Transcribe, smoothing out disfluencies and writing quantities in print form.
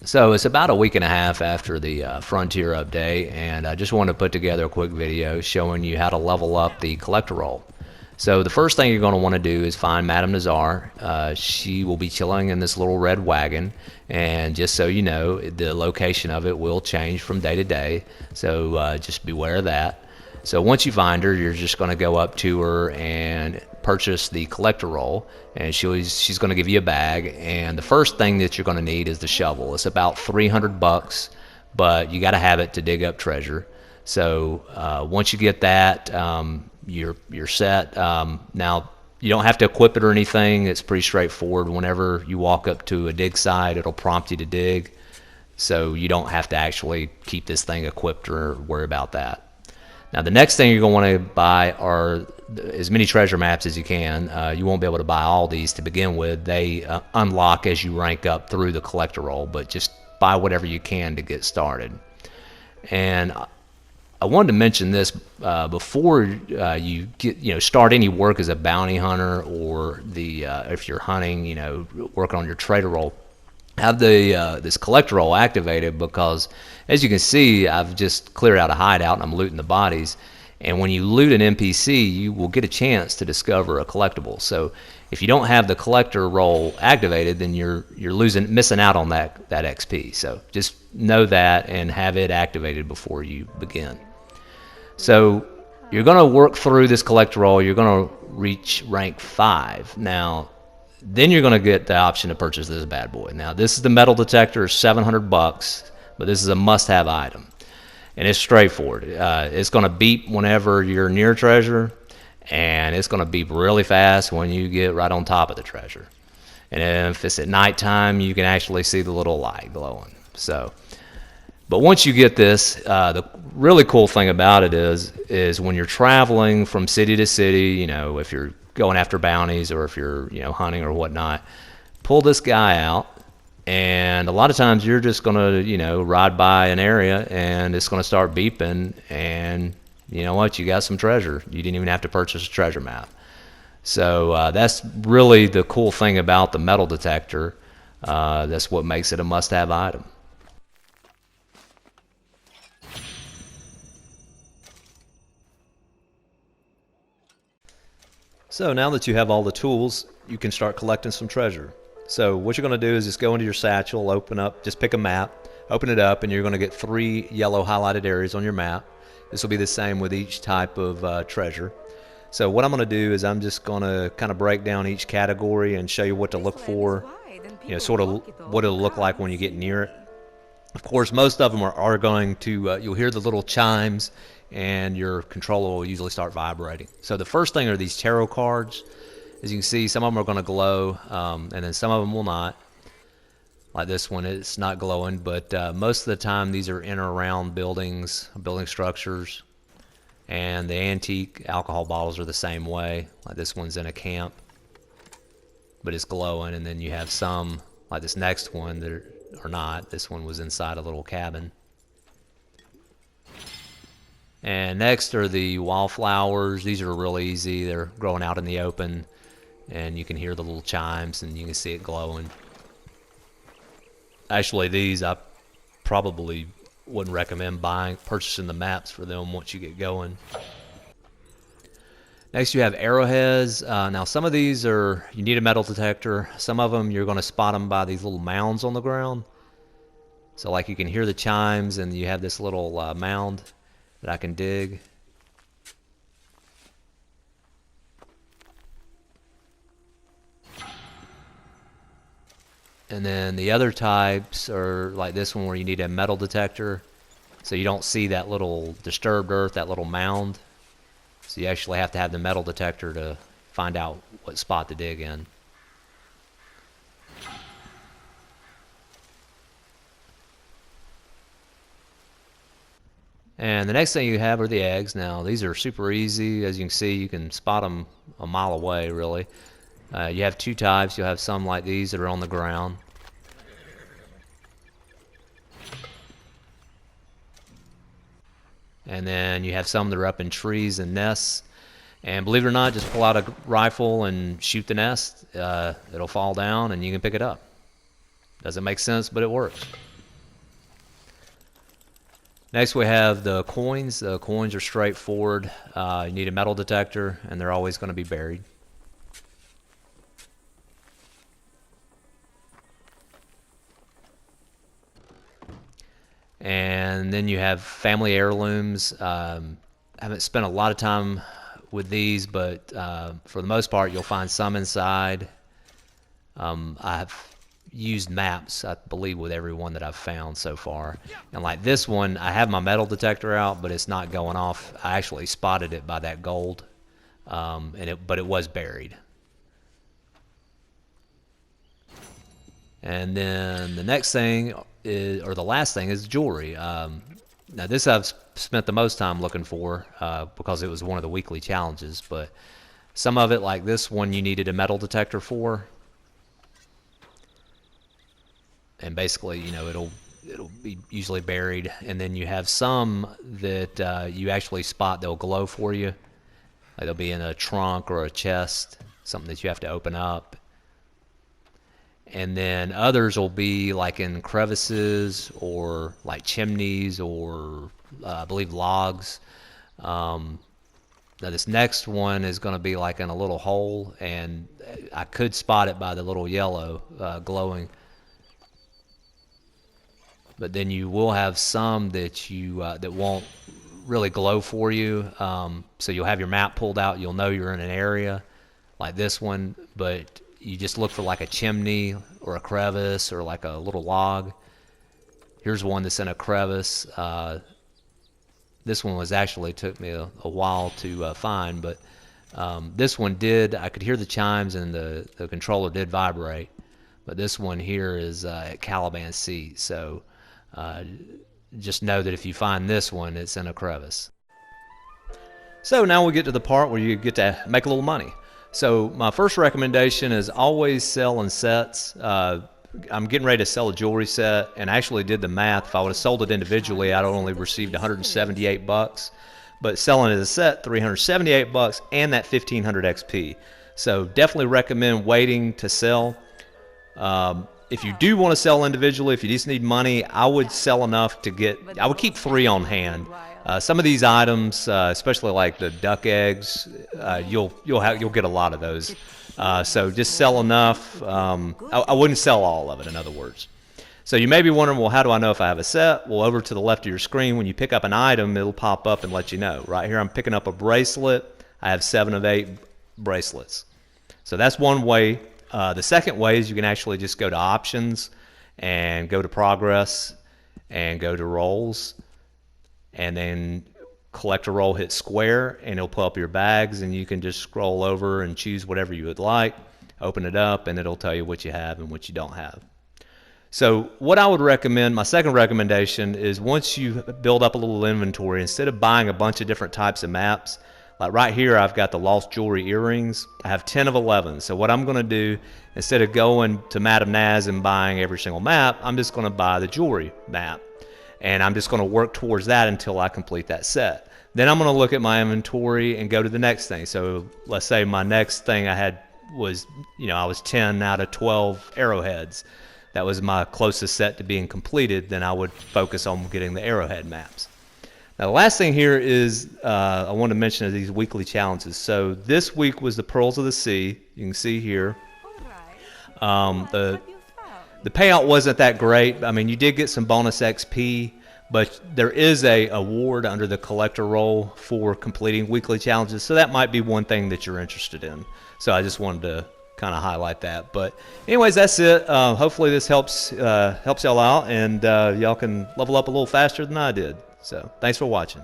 So it's about a week and a half after the Frontier update, and I just wanted to put together a quick video showing you how to level up the collector roll. So the first thing you're going to want to do is find Madame Nazar. She will be chilling in this little red wagon, and just so you know, the location of it will change from day to day, so just beware of that. So once you find her, you're just going to go up to her and purchase the collector roll, and she's going to give you a bag. And the first thing that you're going to need is the shovel. It's about 300 bucks, but you got to have it to dig up treasure. So once you get that, you're set. Now you don't have to equip it or anything. It's pretty straightforward. Whenever you walk up to a dig site, it'll prompt you to dig. So you don't have to actually keep this thing equipped or worry about that. Now the next thing you're going to want to buy are as many treasure maps as you can. You won't be able to buy all these to begin with. They unlock as you rank up through the collector roll, but just buy whatever you can to get started. And I wanted to mention this before you start any work as a bounty hunter, or if you're hunting, working on your trader roll. Have this collector roll activated, because as you can see, I've just cleared out a hideout and I'm looting the bodies. And when you loot an NPC, you will get a chance to discover a collectible. So if you don't have the collector roll activated, then you're missing out on that XP. So just know that and have it activated before you begin. So you're going to work through this collector roll. You're going to reach rank 5. Now, then you're going to get the option to purchase this bad boy. Now, this is the metal detector, 700 bucks, but this is a must-have item. And it's straightforward. It's going to beep whenever you're near treasure, and it's going to beep really fast when you get right on top of the treasure. And if it's at nighttime, you can actually see the little light glowing. But once you get this, the really cool thing about it is when you're traveling from city to city, if you're going after bounties or if you're hunting or whatnot, pull this guy out, and a lot of times you're just going to ride by an area and it's going to start beeping, and you know what, you got some treasure. You didn't even have to purchase a treasure map. So that's really the cool thing about the metal detector. That's what makes it a must-have item. So now that you have all the tools, you can start collecting some treasure. So what you're going to do is just go into your satchel, just pick a map, open it up, and you're going to get 3 yellow highlighted areas on your map. This will be the same with each type of treasure. So what I'm going to do is I'm just going to kind of break down each category and show you what to look for, sort of what it'll look like when you get near it. Of course, most of them are going to, you'll hear the little chimes, and your controller will usually start vibrating. So the first thing are these tarot cards. As you can see, some of them are going to glow, and then some of them will not. Like this one, it's not glowing, but most of the time these are in or around buildings, building structures. And the antique alcohol bottles are the same way. Like this one's in a camp, but it's glowing. And then you have some, like this next one, that are not. This one was inside a little cabin. And next are the wildflowers. These are really easy. They're growing out in the open, and you can hear the little chimes and you can see it glowing. Actually, these I probably wouldn't recommend purchasing the maps for them once you get going. Next you have arrowheads. Now some of these you need a metal detector. Some of them you're going to spot them by these little mounds on the ground. So like you can hear the chimes, and you have this little mound that I can dig. And then the other types are like this one, where you need a metal detector, so you don't see that little disturbed earth, that little mound. So you actually have to have the metal detector to find out what spot to dig in. And the next thing you have are the eggs. Now these are super easy. As you can see, you can spot them a mile away, really. You have 2 types. You'll have some like these that are on the ground. And then you have some that are up in trees and nests. And believe it or not, just pull out a rifle and shoot the nest. It'll fall down and you can pick it up. Doesn't make sense, but it works. Next we have the coins. The coins are straightforward. You need a metal detector, and they're always going to be buried. And then you have family heirlooms. I haven't spent a lot of time with these, but for the most part you'll find some inside. I've used maps, I believe, with every one that I've found so far. And like this one, I have my metal detector out, but it's not going off. I actually spotted it by that gold, but it was buried. And then the next thing is, or the last thing, is jewelry. Now this I've spent the most time looking for because it was one of the weekly challenges, but some of it, like this one, you needed a metal detector for. And basically, you know, it'll be usually buried, and then you have some that you actually spot, they'll glow for you. Like they'll be in a trunk or a chest, something that you have to open up. And then others will be like in crevices or like chimneys or I believe logs. Now this next one is going to be like in a little hole, and I could spot it by the little yellow glowing. But then you will have some that you that won't really glow for you. So you'll have your map pulled out. You'll know you're in an area like this one, but you just look for like a chimney or a crevice or like a little log. Here's one that's in a crevice. This one was actually took me a while to find, but this one did. I could hear the chimes and the controller did vibrate. But this one here is at Caliban C. So just know that if you find this one, it's in a crevice. So now we get to the part where you get to make a little money. So my first recommendation is always sell in sets. I'm getting ready to sell a jewelry set, and I actually did the math. If I would have sold it individually, I'd only received 178 bucks. But selling it as a set, 378 bucks, and that 1500 XP. So definitely recommend waiting to sell. If you do want to sell individually, if you just need money, I would sell enough to get, I would keep 3 on hand. Some of these items, especially like the duck eggs, you'll get a lot of those. So just sell enough. I wouldn't sell all of it, in other words. So you may be wondering, well, how do I know if I have a set? Well, over to the left of your screen, when you pick up an item, it'll pop up and let you know. Right here, I'm picking up a bracelet. I have 7 of 8 bracelets. So that's one way. The second way is you can actually just go to options and go to progress and go to rolls, and then collect a roll, hit square, and it'll pull up your bags, and you can just scroll over and choose whatever you would like, open it up, and it'll tell you what you have and what you don't have. So what I would recommend, my second recommendation, is once you build up a little inventory, instead of buying a bunch of different types of maps, like right here, I've got the lost jewelry earrings. I have 10 of 11. So what I'm going to do, instead of going to Madame Naz and buying every single map, I'm just going to buy the jewelry map. And I'm just going to work towards that until I complete that set. Then I'm going to look at my inventory and go to the next thing. So let's say my next thing I had was, I was 10 out of 12 arrowheads. That was my closest set to being completed. Then I would focus on getting the arrowhead maps. Now, the last thing here is I want to mention these weekly challenges. So this week was the Pearls of the Sea. You can see here. The payout wasn't that great. I mean, you did get some bonus XP, but there is a award under the collector role for completing weekly challenges. So that might be one thing that you're interested in. So I just wanted to kind of highlight that. But anyways, that's it. Hopefully this helps y'all out, and y'all can level up a little faster than I did. So thanks for watching.